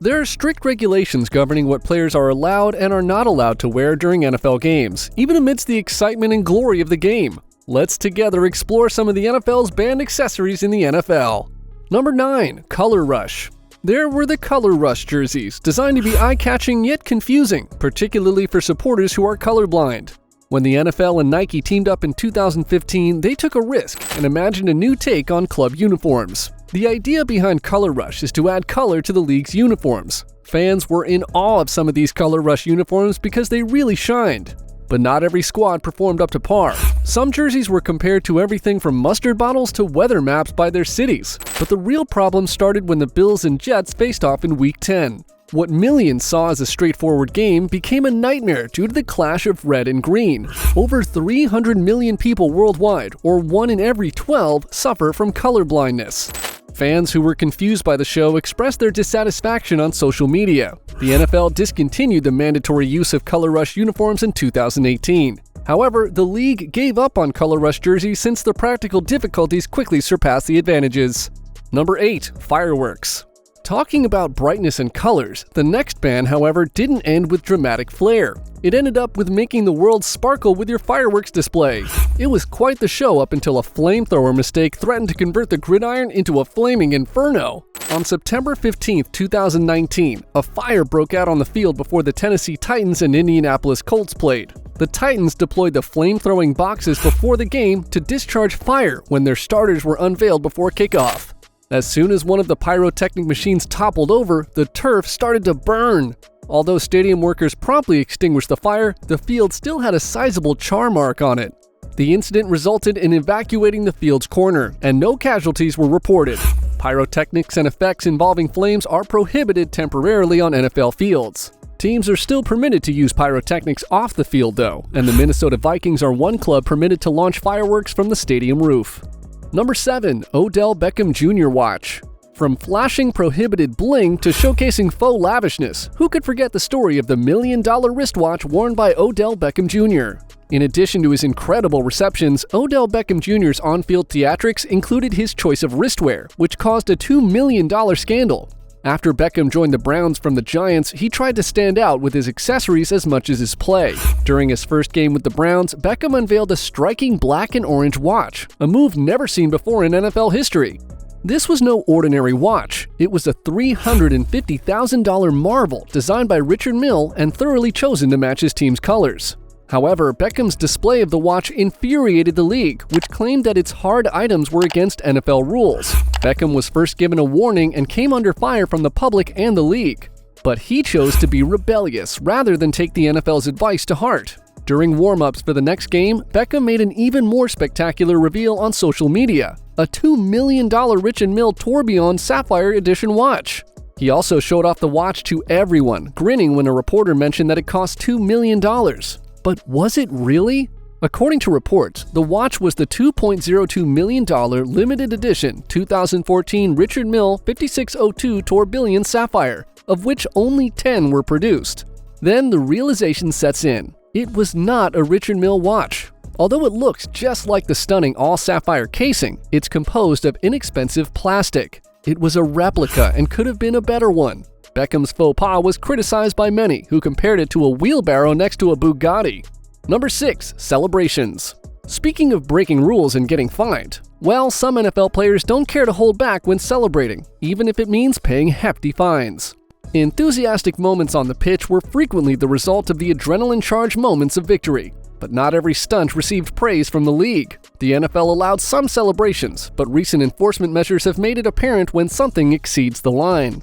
There are strict regulations governing what players are allowed and are not allowed to wear during NFL games, even amidst the excitement and glory of the game. Let's together explore some of the NFL's banned accessories in the NFL. Number 9. Color Rush. There were the Color Rush jerseys, designed to be eye-catching yet confusing, particularly for supporters who are colorblind. When the NFL and Nike teamed up in 2015, they took a risk and imagined a new take on club uniforms. The idea behind Color Rush is to add color to the league's uniforms. Fans were in awe of some of these Color Rush uniforms because they really shined. But not every squad performed up to par. Some jerseys were compared to everything from mustard bottles to weather maps by their cities. But the real problem started when the Bills and Jets faced off in Week 10. What millions saw as a straightforward game became a nightmare due to the clash of red and green. Over 300 million people worldwide, or 1 in every 12, suffer from color blindness. Fans who were confused by the show expressed their dissatisfaction on social media. The NFL discontinued the mandatory use of Color Rush uniforms in 2018. However, the league gave up on Color Rush jerseys since the practical difficulties quickly surpassed the advantages. Number 8. Fireworks. Talking about brightness and colors, the next ban, however, didn't end with dramatic flair. It ended up with making the world sparkle with your fireworks display. It was quite the show up until a flamethrower mistake threatened to convert the gridiron into a flaming inferno. On September 15, 2019, a fire broke out on the field before the Tennessee Titans and Indianapolis Colts played. The Titans deployed the flame-throwing boxes before the game to discharge fire when their starters were unveiled before kickoff. As soon as one of the pyrotechnic machines toppled over, the turf started to burn. Although stadium workers promptly extinguished the fire, the field still had a sizable char mark on it. The incident resulted in evacuating the field's corner, and no casualties were reported. Pyrotechnics and effects involving flames are prohibited temporarily on NFL fields. Teams are still permitted to use pyrotechnics off the field though, and the Minnesota Vikings are one club permitted to launch fireworks from the stadium roof. Number 7. Odell Beckham Jr. Watch. From flashing prohibited bling to showcasing faux lavishness, who could forget the story of the $1 million wristwatch worn by Odell Beckham Jr.? In addition to his incredible receptions, Odell Beckham Jr.'s on-field theatrics included his choice of wristwear, which caused a $2 million scandal. After Beckham joined the Browns from the Giants, he tried to stand out with his accessories as much as his play. During his first game with the Browns, Beckham unveiled a striking black and orange watch, a move never seen before in NFL history. This was no ordinary watch. It was a $350,000 marvel designed by Richard Mille and thoroughly chosen to match his team's colors. However, Beckham's display of the watch infuriated the league, which claimed that its hard items were against NFL rules. Beckham was first given a warning and came under fire from the public and the league. But he chose to be rebellious rather than take the NFL's advice to heart. During warm-ups for the next game, Beckham made an even more spectacular reveal on social media, a $2 million Richard Mille Tourbillon Sapphire Edition watch. He also showed off the watch to everyone, grinning when a reporter mentioned that it cost $2 million. But was it really? According to reports, the watch was the $2.02 million limited edition 2014 Richard Mille 5602 Tourbillon Sapphire, of which only 10 were produced. Then the realization sets in. It was not a Richard Mille watch. Although it looks just like the stunning all-sapphire casing, it's composed of inexpensive plastic. It was a replica and could have been a better one. Beckham's faux pas was criticized by many, who compared it to a wheelbarrow next to a Bugatti. Number 6. Celebrations. Speaking of breaking rules and getting fined, well, some NFL players don't care to hold back when celebrating, even if it means paying hefty fines. Enthusiastic moments on the pitch were frequently the result of the adrenaline-charged moments of victory. But not every stunt received praise from the league. The NFL allowed some celebrations, but recent enforcement measures have made it apparent when something exceeds the line.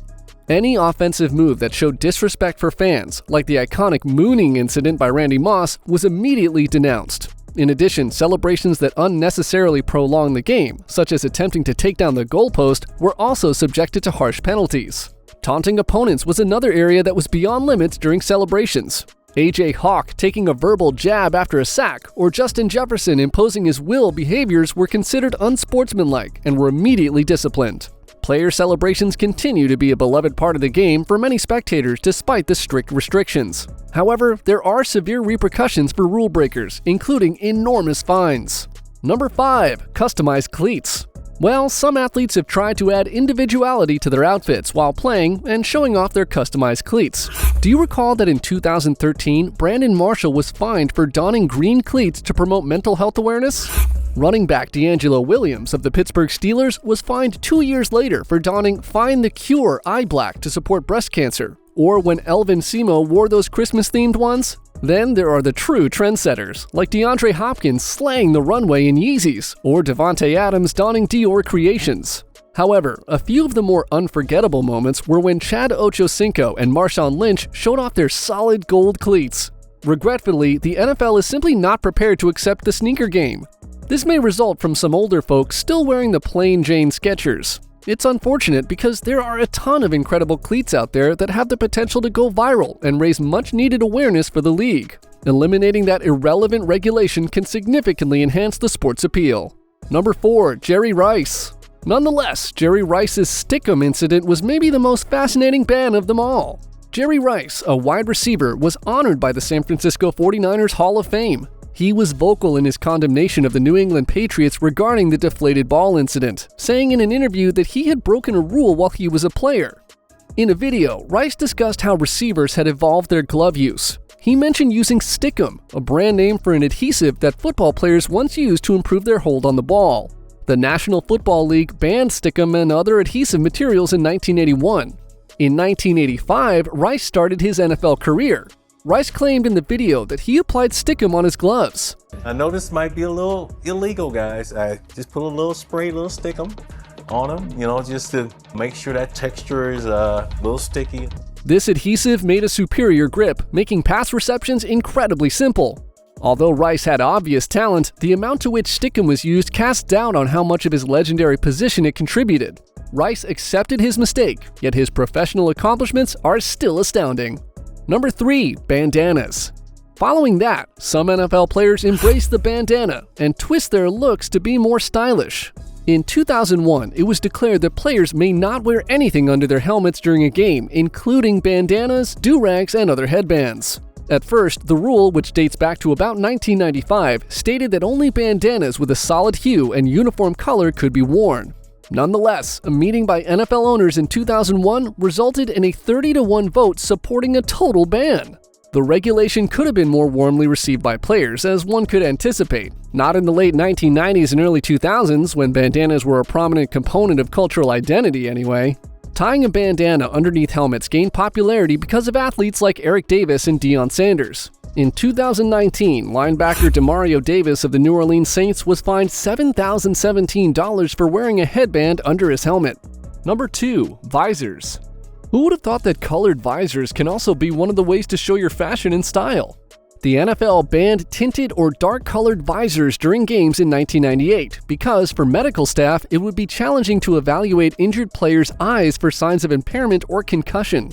Any offensive move that showed disrespect for fans, like the iconic mooning incident by Randy Moss, was immediately denounced. In addition, celebrations that unnecessarily prolonged the game, such as attempting to take down the goalpost, were also subjected to harsh penalties. Taunting opponents was another area that was beyond limits during celebrations. A.J. Hawk taking a verbal jab after a sack, or Justin Jefferson imposing his will behaviors were considered unsportsmanlike and were immediately disciplined. Player celebrations continue to be a beloved part of the game for many spectators despite the strict restrictions. However, there are severe repercussions for rule breakers, including enormous fines. Number 5. Customized cleats. Well, some athletes have tried to add individuality to their outfits while playing and showing off their customized cleats. Do you recall that in 2013, Brandon Marshall was fined for donning green cleats to promote mental health awareness? Running back D'Angelo Williams of the Pittsburgh Steelers was fined 2 years later for donning Find the Cure eye black to support breast cancer. Or when Elvin Simo wore those Christmas-themed ones? Then there are the true trendsetters, like DeAndre Hopkins slaying the runway in Yeezys, or Devontae Adams donning Dior Creations. However, a few of the more unforgettable moments were when Chad Ochocinco and Marshawn Lynch showed off their solid gold cleats. Regretfully, the NFL is simply not prepared to accept the sneaker game. This may result from some older folks still wearing the plain Jane Skechers. It's unfortunate because there are a ton of incredible cleats out there that have the potential to go viral and raise much-needed awareness for the league. Eliminating that irrelevant regulation can significantly enhance the sport's appeal. Number 4. Jerry Rice. Nonetheless, Jerry Rice's Stickum incident was maybe the most fascinating ban of them all. Jerry Rice, a wide receiver, was honored by the San Francisco 49ers Hall of Fame. He was vocal in his condemnation of the New England Patriots regarding the deflated ball incident, saying in an interview that he had broken a rule while he was a player. In a video, Rice discussed how receivers had evolved their glove use. He mentioned using Stickum, a brand name for an adhesive that football players once used to improve their hold on the ball. The National Football League banned Stickum and other adhesive materials in 1981. In 1985, Rice started his NFL career. Rice claimed in the video that he applied Stickum on his gloves. I know this might be a little illegal, guys. I just put a little spray, a little Stickum on them, just to make sure that texture is a little sticky. This adhesive made a superior grip, making pass receptions incredibly simple. Although Rice had obvious talent, the amount to which Stickum was used cast doubt on how much of his legendary position it contributed. Rice accepted his mistake, yet his professional accomplishments are still astounding. Number 3. Bandanas. Following that, some NFL players embrace the bandana and twist their looks to be more stylish. In 2001, it was declared that players may not wear anything under their helmets during a game, including bandanas, do-rags, and other headbands. At first, the rule, which dates back to about 1995, stated that only bandanas with a solid hue and uniform color could be worn. Nonetheless, a meeting by NFL owners in 2001 resulted in a 30-to-1 vote supporting a total ban. The regulation could have been more warmly received by players, as one could anticipate. Not in the late 1990s and early 2000s, when bandanas were a prominent component of cultural identity anyway. Tying a bandana underneath helmets gained popularity because of athletes like Eric Davis and Deion Sanders. In 2019, linebacker Demario Davis of the New Orleans Saints was fined $7,017 for wearing a headband under his helmet. Number 2. Visors. Who would have thought that colored visors can also be one of the ways to show your fashion and style? The NFL banned tinted or dark-colored visors during games in 1998 because, for medical staff, it would be challenging to evaluate injured players' eyes for signs of impairment or concussion.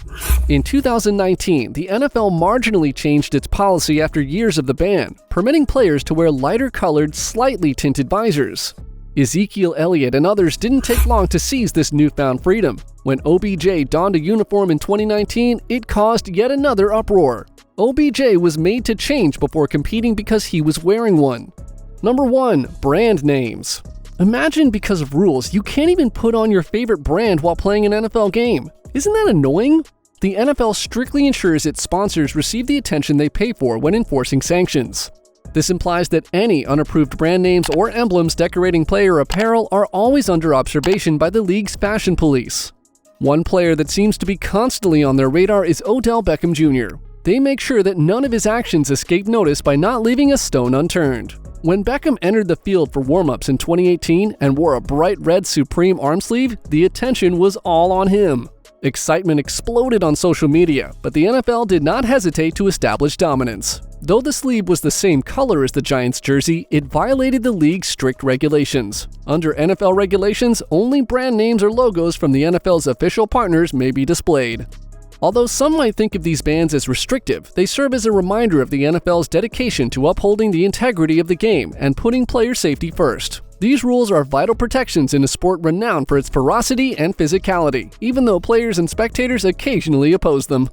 In 2019, the NFL marginally changed its policy after years of the ban, permitting players to wear lighter-colored, slightly tinted visors. Ezekiel Elliott and others didn't take long to seize this newfound freedom. When OBJ donned a uniform in 2019, it caused yet another uproar. OBJ was made to change before competing because he was wearing one. Number 1. Brand names. Imagine because of rules, you can't even put on your favorite brand while playing an NFL game. Isn't that annoying? The NFL strictly ensures its sponsors receive the attention they pay for when enforcing sanctions. This implies that any unapproved brand names or emblems decorating player apparel are always under observation by the league's fashion police. One player that seems to be constantly on their radar is Odell Beckham Jr. They make sure that none of his actions escape notice by not leaving a stone unturned. When Beckham entered the field for warm-ups in 2018 and wore a bright red Supreme arm sleeve, the attention was all on him. Excitement exploded on social media, but the NFL did not hesitate to establish dominance. Though the sleeve was the same color as the Giants' jersey, it violated the league's strict regulations. Under NFL regulations, only brand names or logos from the NFL's official partners may be displayed. Although some might think of these bans as restrictive, they serve as a reminder of the NFL's dedication to upholding the integrity of the game and putting player safety first. These rules are vital protections in a sport renowned for its ferocity and physicality, even though players and spectators occasionally oppose them.